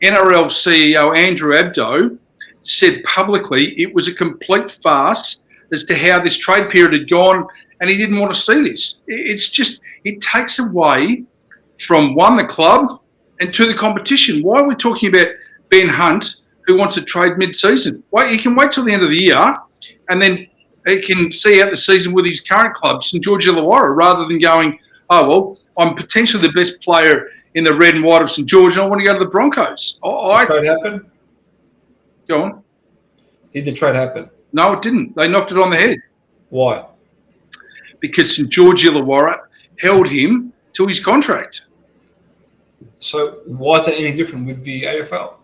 NRL CEO Andrew Abdo said publicly it was a complete farce as to how this trade period had gone, and he didn't want to see this. It's just, it takes away from, one, the club, and two, the competition. Why are we talking about Ben Hunt, who wants to trade mid-season? Well, he can wait till the end of the year, and then he can see out the season with his current club, St George Illawarra, rather than going, oh, well, I'm potentially the best player in the red and white of St George, and I want to go to the Broncos. Did the trade happen? Go on. Did the trade happen? No, it didn't. They knocked it on the head. Why? Because St George Illawarra held him to his contract. So why is that any different with the AFL?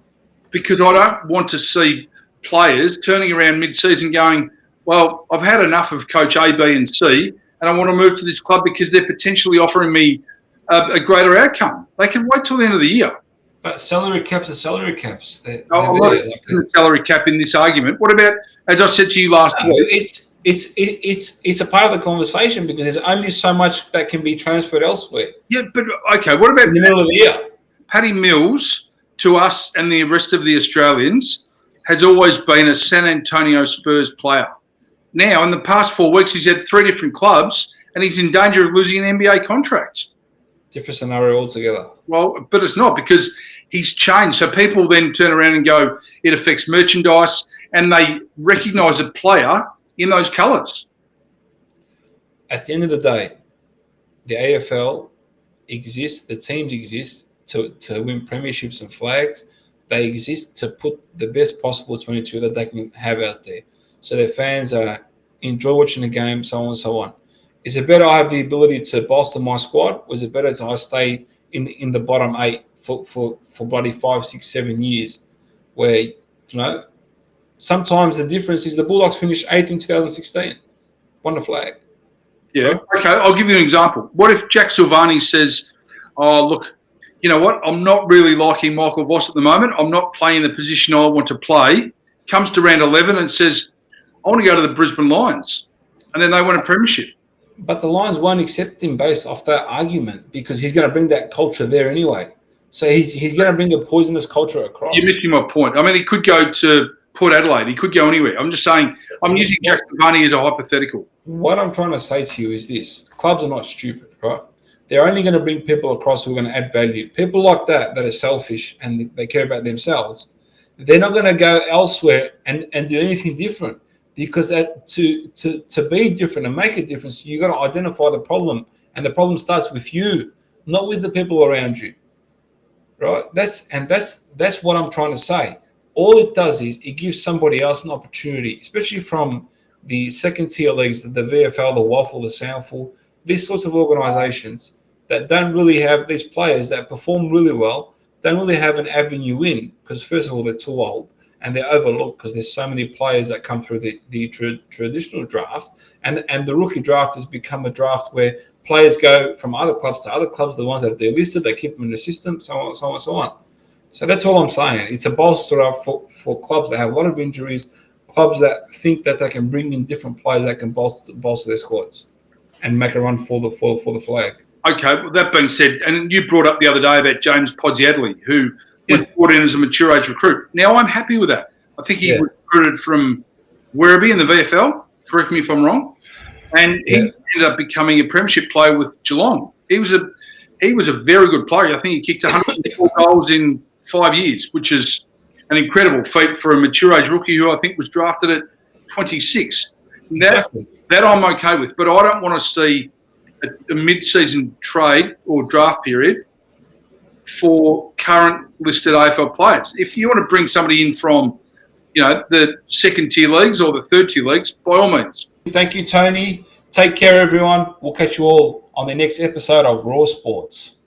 Because I don't want to see players turning around mid-season going, well, I've had enough of coach A, B and C, and I want to move to this club because they're potentially offering me a greater outcome. They can wait till the end of the year. But salary caps are salary caps. I'm not in the salary cap in this argument. What about, as I said to you last week? It's a part of the conversation because there's only so much that can be transferred elsewhere. Yeah, but okay, what about in the middle of the year? Paddy Mills, to us and the rest of the Australians, has always been a San Antonio Spurs player. Now, in the past 4 weeks, he's had 3 different clubs and he's in danger of losing an NBA contract. Different scenario altogether. Well, but it's not, because he's changed. So people then turn around and go, it affects merchandise, and they recognise a player in those colours. At the end of the day, the AFL exists, the teams exist to win premierships and flags. They exist to put the best possible 22 that they can have out there. So their fans enjoy watching the game, so on and so on. Is it better I have the ability to bolster my squad, or is it better I stay in the bottom 8 for bloody 5, 6, 7 years? Where, you know, sometimes the difference is the Bulldogs finished 8th in 2016, won the flag. Yeah. Okay, I'll give you an example. What if Jack Silvani says, oh, look, you know what, I'm not really liking Michael Voss at the moment. I'm not playing the position I want to play. Comes to round 11 and says, I want to go to the Brisbane Lions. And then they win a premiership. But the Lions won't accept him based off that argument because he's going to bring that culture there anyway. So he's going to bring the poisonous culture across. You're missing my point. I mean, he could go to Port Adelaide. He could go anywhere. I'm just saying, I'm using Jack Silvani as a hypothetical. What I'm trying to say to you is this. Clubs are not stupid, right? They're only going to bring people across who are going to add value. People like that are selfish and they care about themselves. They're not going to go elsewhere and do anything different. Because to be different and make a difference, you got to identify the problem, and the problem starts with you, not with the people around you, right? That's what I'm trying to say. All it does is it gives somebody else an opportunity, especially from the second tier leagues, the VFL, the WAFL, the SANFL, these sorts of organisations that don't really have these players that perform really well, don't really have an avenue in because first of all they're too old. And they're overlooked because there's so many players that come through the traditional draft. And the rookie draft has become a draft where players go from other clubs to other clubs, the ones that are delisted, they keep them in the system, so on, so on, so on. So that's all I'm saying. It's a bolster up for clubs that have a lot of injuries, clubs that think that they can bring in different players that can bolster their squads and make a run for the flag. Okay, well, that being said, and you brought up the other day about James Podsiadly, who was brought in as a mature age recruit. Now, I'm happy with that. I think he was recruited from Werribee in the VFL. Correct me if I'm wrong. And he ended up becoming a premiership player with Geelong. He was a very good player. I think he kicked 104 goals in 5 years, which is an incredible feat for a mature age rookie who I think was drafted at 26. Exactly. That I'm okay with. But I don't want to see a mid-season trade or draft period for current listed AFL players. If you want to bring somebody in from, the second tier leagues or the third tier leagues, by all means. Thank you, Tony. Take care, everyone. We'll catch you all on the next episode of Raw Sports.